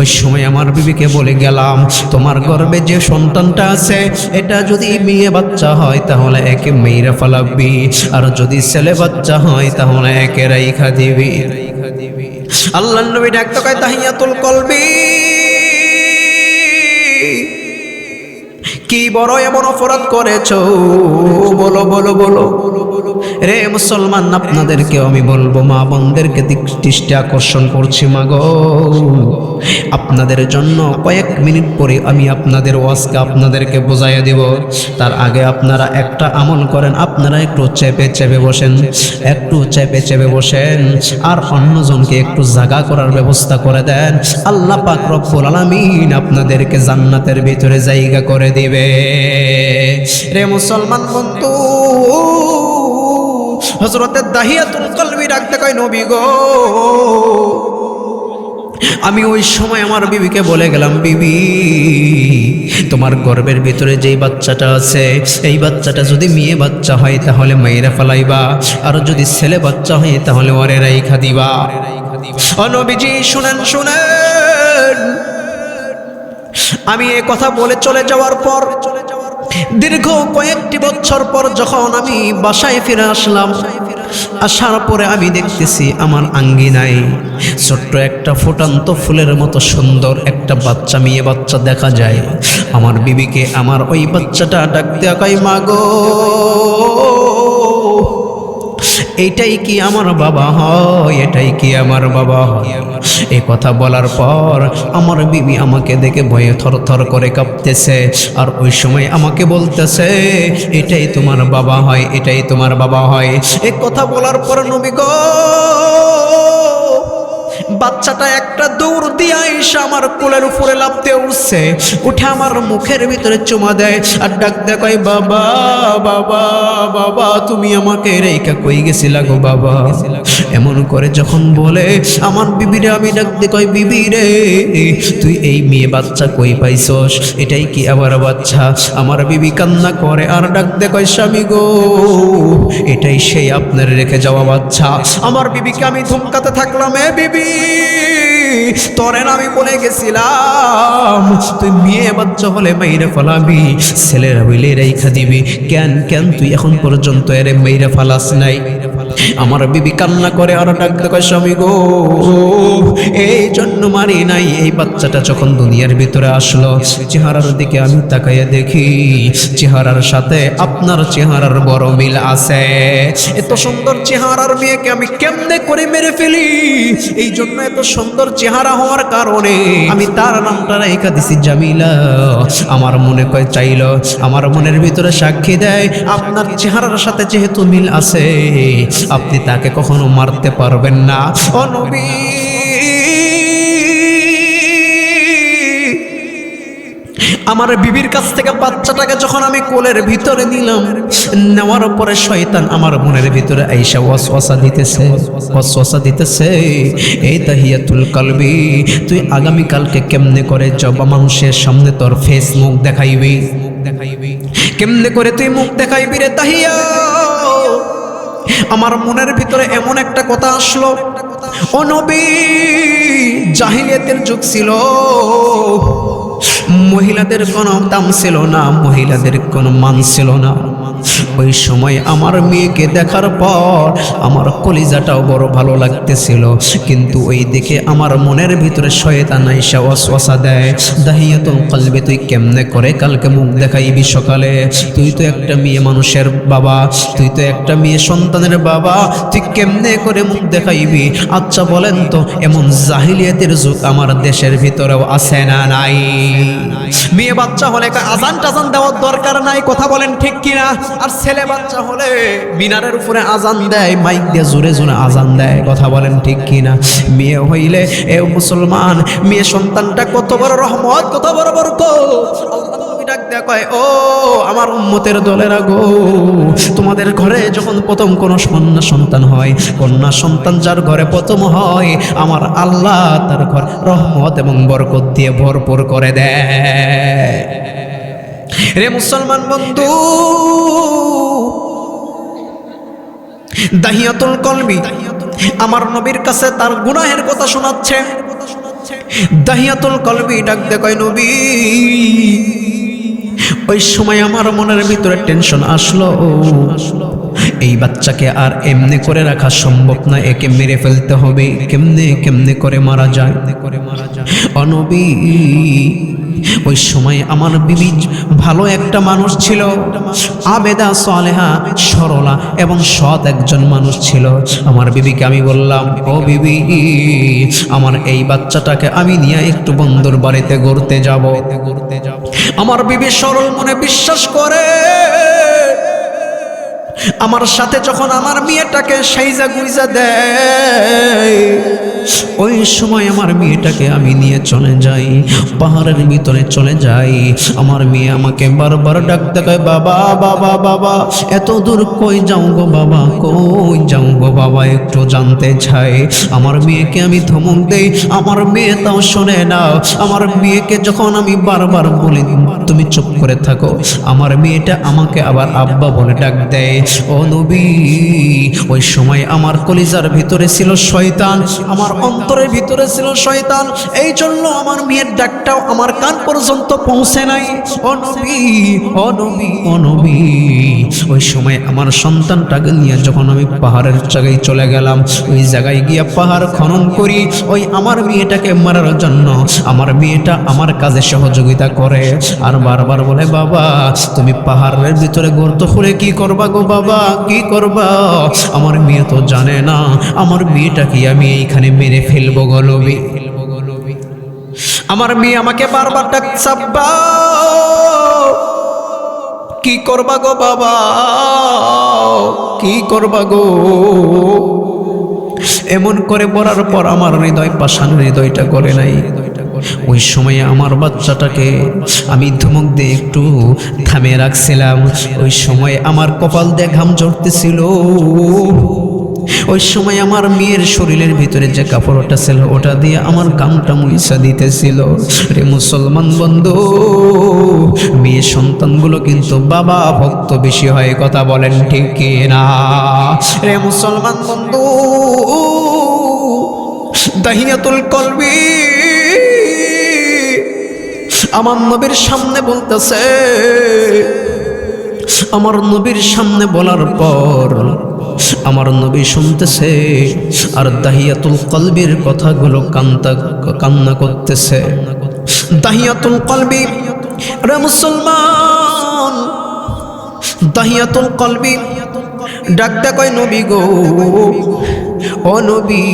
[SPEAKER 1] ওই সময় আমার বিবিকে বলে গেলাম, তোমার গর্বে যে সন্তানটা আছে, এটা যদি মেয়ে বাচ্চা হয় তাহলে একে মেয়েরা ফালাবি, আর যদি ছেলে বাচ্চা হয় তাহলে একে রাইখা দিবি। আল্লাহর নবী ডাকতে কয়, দাহিয়াতুল কলবি, কি বড় এমন অপরাধ করেছো? বলো বলো বলো। রে মুসলমান, আপনাদেরকেও আমি বলবো, মা বোনদেরকে দৃষ্টি আকর্ষণ করছি মাগো, আপনাদের জন্য কয়েক মিনিট পরে আমি আপনাদের ওয়াজকে আপনাদেরকে বোঝাইয়া দিব। তার আগে আপনারা একটা আমল করেন, আপনারা একটু চেপে চেপে বসেন, একটু চেপে চেপে বসেন, আর অন্যজনকে একটু জায়গা করার ব্যবস্থা করে দেন। আল্লাহ পাক রব্বুল আলামিন আপনাদেরকে জান্নাতের ভিতরে জায়গা করে দিবে। রে মুসলমান বন্ধু, হযরতে দাহিয়াতুল কলবি ডাকতে কয়, নবী গো, আমি ওই সময় আমার বিবিকে বলে গেলাম, বিবি তোমার গর্ভের ভিতরে যেই বাচ্চাটা আছে, এই বাচ্চাটা যদি মেয়ে বাচ্চা হয় তাহলে মেয়েরা ফেলাইবা, আর যদি ছেলে বাচ্চা হয় তাহলে ওরে রাইখা দিবা। ও নবীজি শুনেন শুনেন, আমি এই কথা বলে চলে যাওয়ার পর দীর্ঘ কয়েকটি বছর পর যখন আমি বাসায় ফিরে আসলাম, আসার পরে আমি দেখতেছি আমার আঙ্গিনায় ছোট্ট একটা ফুটান্ত ফুলের মতো সুন্দর একটা বাচ্চা, মেয়ে বাচ্চা দেখা যায়। আমার বিবিকে আমার ওই বাচ্চাটা ডাক দেয়া কয়, মা গো, এইটাই কি আমার বাবা হয়? এটাই কি আমার বাবা হয়? এই কথা বলার পর আমার বিবি আমাকে দেখে ভয়ে থরথর করে কাঁপতেছে, আর ওই সময় আমাকে বলতেছে, এটাই তোমার বাবা হয়, এটাই তোমার বাবা হয়। এই কথা বলার পর নবী গো, বাচ্চাটা একটা দৌড় দিয়ে আইসা আমার কোলের উপরে লাফতে উঠছে, উঠে আমার মুখের ভিতরে চুমা দেয় আর ডাক দেয়, কয়, বাবা বাবা বাবা, তুমি আমাকে রেখা কই গেছিলা গো বাবা। এমন করে যখন বলে আমার বিবিরে আমি ডাক দিয়ে কয়, বিবি রে, তুই এই মেয়ে বাচ্চা কই পাইছস? এটাই কি আবার বাচ্চা? আমার বিবি কান্না করে আর ডাক দিয়ে কয়, স্বামী গো, এটাই সেই আপনার রেখে যাওয়া বাচ্চা। আমার বিবিকে আমি ধমকাতে থাকলাম, এ বিবি, তোরে আমি বলে গেছিলাম তুই মেয়ে বাচ্চা হলে মেয়েরা ফালাবি, ছেলেরা হইলে রেখা দিবি, কেন কেন তুই এখন পর্যন্ত এরে মেয়েরা ফালাস নাই? আমার বিবি কান্না করে আর ডাকতে কয়, স্বামী গো, এই জন্য মারি নাই। এই বাচ্চাটা যখন দুনিয়ার ভিতরে আসলো, চেহারার দিকে আমি তাকাইয়া দেখি চেহারার সাথে আপনার চেহারার বড় মিল আছে। এত সুন্দর চেহারার মেয়েকে আমি কেমনে করে মেরে ফেলি? এই জন্য এত সুন্দর চেহারা হওয়ার কারণে আমি তার নামটা রেখা দিছি জামিলা। আমার মনে কয় চাইল, আমার মনের ভিতরে সাক্ষী দেয়, আপনার চেহারার সাথে যেহেতু মিল আছে, আপনি তাকে কখনো মারতে পারবেন না। ও নবী, আমার বিবির কাছ থেকে বাচ্চাটাকে যখন আমি কোলের ভিতরে নিলাম, নেওয়ার পরে শয়তান আমার মনের ভিতরে আইসা ওয়াসওয়াসা দিতেছে, এই দাহিয়াতুল কলবি, তুই আগামী কালকে কেমনে করে জবা মানুষের সামনে তোর ফেস মুখ দেখাইবি? কেমনে করে তুই মুখ দেখাইবি রে দাহিয়া? আমার মনের ভিতরে এমন একটা কথা আসলো, ও নবী, জাহিলিয়াতের যুগ ছিল, মহিলাদের কোনো দাম ছিল না, মহিলাদের কোনো মান ছিল না। ওই সময় আমার মেয়েকে দেখার পর আমার কলিজাটাও বড় ভালো লাগতেছিল, কিন্তু ওই দিকে আমার মনের ভিতরে শয়তান আইসা ওয়াসওয়াসা দেয়, দাহিয়াতুল কলবি, তুই কেমনে করে কালকে মুখ দেখাইবি সকালে? তুই তো একটা মেয়ে মানুষের বাবা, তুই তো একটা মেয়ে সন্তানের বাবা, তুই কেমনে করে মুখ দেখাইবি? আচ্ছা বলেন তো, এমন জাহিলিয়াতের যুগ আমার দেশের ভিতরেও আছে না নাই? মেয়ে বাচ্চা হলে আজান টাজান দেওয়ার দরকার নাই, কথা বলেন ঠিক কিনা? আর ছেলে বাচ্চা হলে মিনারের উপরে আজান দেয়, মাইক দিয়ে জোরে জোরে আজান দেয়, কথা বলেন ঠিক কিনা? মেয়ে হইলে, এ মুসলমান, মেয়ে সন্তানটা কত বড় রহমত, কত বড় বরকত। আল্লাহ নবী ডাক দেয়া কয়, ও আমার উম্মতের দলেরা গো, তোমাদের ঘরে যখন প্রথম কোনো কন্যা সন্তান হয়, কন্যা সন্তান যার ঘরে প্রথম হয়, আমার আল্লাহ তার ঘর রহমত এবং বরকত দিয়ে ভরপুর করে দেয়। রে মুসলমান বন্ধু, দাহিয়াতুল কলবি আমার নবীর কাছে তার গুনাহের কথা শোনাচ্ছে। দাহিয়াতুল কলবি ডাক দেয়, কয়, নবী, ওই সময় আমার মনের ভিতরে টেনশন আসলো, এই বাচ্চাকে আর এমনি করে রাখা সম্ভব না, একে মেরে ফেলতে হবে। কেমনে কেমনে করে মারা যায়? ও নবী, ওই সময় আমার বিবি ভালো একটা মানুষ ছিল, আবেদা সালেহা সরলা এবং সৎ একজন মানুষ ছিল। আমার বিবিকে আমি বললাম, ও বিবি, আমার এই বাচ্চাটাকে আমি নিয়ে একটু বন্ধুর বাড়িতে ঘুরতে যাব। আমার বিবি সরল মনে বিশ্বাস করে। আমার সাথে যখন আমার মেয়েটাকে সাইজা গুইজা দেয়, ওই সময় আমার মেয়েটাকে আমি নিয়ে চলে যাই, পাহাড়ের ভিতরে চলে যাই। আমার মেয়ে আমাকে বারবার ডাক দেয়, বাবা বাবা বাবা, এত দূর কই যাও গো বাবা, কই যাও গো বাবা, একটু জানতে চাই। আমার মেয়েকে আমি ধমক দেই, আমার মেয়ে তাও শোনে না। আমার মেয়েকে যখন আমি বারবার বলি তুমি চুপ করে থাকো, আমার মেয়েটা আমাকে আবার আব্বা বলে ডাক দেয়। ও নবী, ওই সময় আমার কলিজার ভিতরে ছিল শয়তান, আমার অন্তরের ভিতরে ছিল শয়তান, এই জন্য আমার মেয়ের ডাকটাও আমার কান পর্যন্ত পৌঁছে নাই। ও নবী, ও নবী, ও নবী, ওই সময় আমার সন্তানটাকে নিয়ে যখন আমি পাহাড়ের জায়গায় চলে গেলাম, ওই জায়গায় গিয়ে পাহাড় খনন করি, ওই আমার মেয়েটাকে মারার জন্য আমার মেয়েটা আমার কাজে সহযোগিতা করে আর বারবার বলে, বাবা তুমি পাহাড়ের ভিতরে গর্ত খুঁড়ে কি করবা গো বাবা, কি করবা? আমার মেয়ে তো জানে না আমার মেয়েটাকে আমি এইখানে মেরে ফেলবো গো নবী। আমার মেয়ে আমাকে বারবার ডাকছে, আব্বা কি করবা গো বাবা, কি করবা গো? এমন করে বলার পর আমার হৃদয় পাষাণ, হৃদয়টা করে নাই। ওই সময়ে আমার বাচ্চাটাকে আমি ধমক দিয়ে একটু থামে রাখছিলাম। ওই সময় আমার কপাল দিয়ে ঘাম ঝরতেছিল। ওই সময় আমার মেয়ের শরীরের ভিতরে যে কাপড়টা ছিল ওটা দিয়ে আমার ঘামটা মুইসা দিতেছিল। রে মুসলমান বন্ধু, মেয়ে সন্তানগুলো কিন্তু বাবা ভক্ত বেশি হয়, কথা বলেন ঠিক কি না? রে মুসলমান বন্ধু, দাহিয়াতুল কলবি আমার নবীর সামনে বলতেছে, আমার নবীর সামনে বলার পর আমার নবী শুনতেছে আর দাহিয়াতুল কলবির কথাগুলো কান্না করতেছে। দাহিয়াতুল কলবি, রে মুসলমান, দাহিয়াতুল কলবি ডাকতে কয়, নবী গো, ও নবী।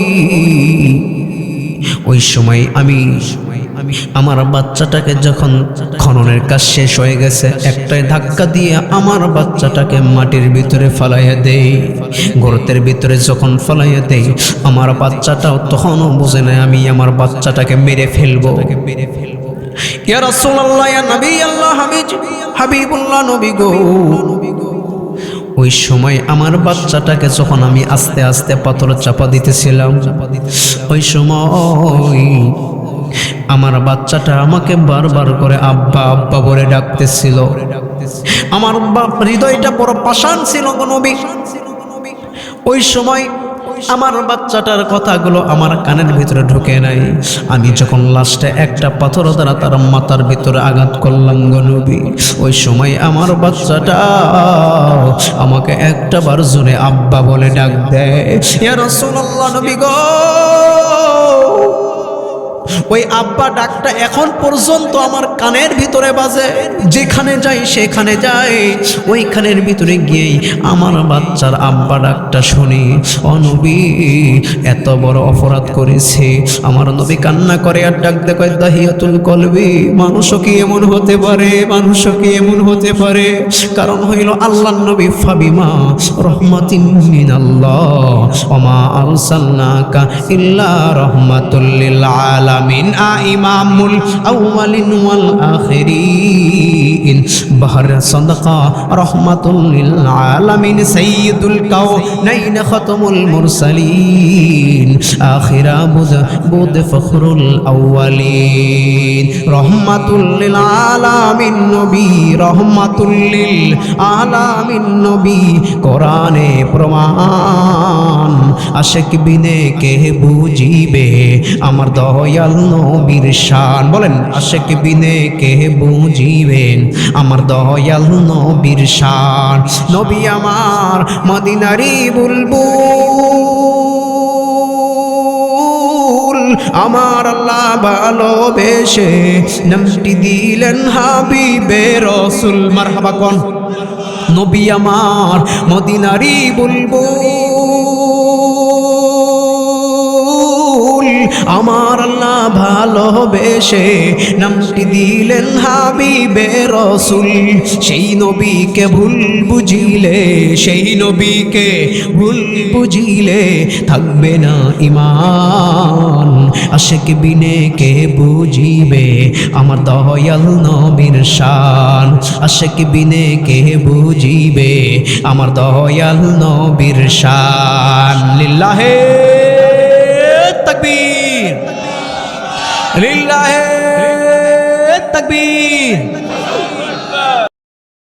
[SPEAKER 1] ওই সময় আমি আমার বাচ্চাটাকে যখন খননের কাজ শেষ হয়ে গেছে, একটাই ধাক্কা দিয়ে আমার বাচ্চাটাকে মাটির ভিতরে ফালাইয়া দেই। গর্তের ভিতরে যখন ফালাইয়া দেই, আমার বাচ্চাটাও তখনও বুঝে না আমি আমার বাচ্চাটাকে মেরে ফেলবো। ইয়া রাসূলুল্লাহ, ইয়া নবী আল্লাহ, হাবিবুল্লাহ নবী গো। ওই সময় আমার বাচ্চাটাকে যখন আমি আস্তে আস্তে পাথর চাপা দিতেছিলাম, ওই সময় আমার বাচ্চাটা আমাকে বারবার করে আব্বা আব্বা বলে ডাকতেছিল। আমার হৃদয়টা বড় পাষাণ ছিল গো নবী। ওই সময় আমার বাচ্চাটার কথাগুলো আমার কানের ভিতরে ঢুকে নাই। আমি যখন লাস্টে একটা পাথর দ্বারা তার মাথার ভিতরে আঘাত করলাম গো নবী, ওই সময় আমার বাচ্চাটা আমাকে একটা বার জোরে আব্বা বলে ডাক দেয়। ইয়া রাসূলুল্লাহ নবী গো, ওই আব্বা ডাকটা এখন পর্যন্ত আমার কানের ভিতরে বাজে। যেখানে যাই সেখানে যাই, ওইখানের ভিতরে গিয়েই আমার বাচ্চার আব্বা ডাকটা শুনি। ও নবী, এত বড় অপরাধ করেছে। আমার নবী কান্না করে আর ডাক দেয়, দাহিয়াতুল কলবি, মানুষও কি এমন হতে পারে, মানুষও কি এমন হতে পারে? কারণ হইল আল্লাহর নবী ফাবিমা রহমাতিন মিনাল্লাহ ওয়া মা আরসালনাকা ইল্লা রাহমাতুল লিল আলামিন। ইমামুল আউয়ালিন ওয়াল আখিরিন, বাহর সাদাকা রাহমাতুল লিল আলামিন, সাইয়্যিদুল কাউনাইন খাতামুল মুরসালিন, আখিরা বুদ ফখরুল আউয়ালিন, রাহমাতুল লিল আলামিন নবী, রাহমাতুল লিল আলামিন নবী। কোরআনে প্রমাণ, আশিক বিনে কে বুঝিবে আমার দয়াল নবীর শান। বলেন, আশিক বিনে কে বুঝিবেন আমার দয়াল নবীর শান। নবী আমার মদিনারি বুলবুল, আমার আল্লাহ ভালোবেসে নামটি দিলেন হাবিবে রসুল। মারহাবা কোন নবী আমার মদিনারি বুলবুল, আমার আল্লাহ ভালোবেসে নামটি দিলেন হাবিবে রসুল। সেই নবীকে ভুল বুঝিলে, সেই নবীকে ভুল বুঝিলে থাকবে না ঈমান। আশিক বিনে কে বুঝিবে আমার দয়াল নবীর শান। আশিক বিনে কে বুঝিবে আমার দয়াল নবীর শান। লিল্লাহে তাকবীর, লিল্লাহে তাকবীর।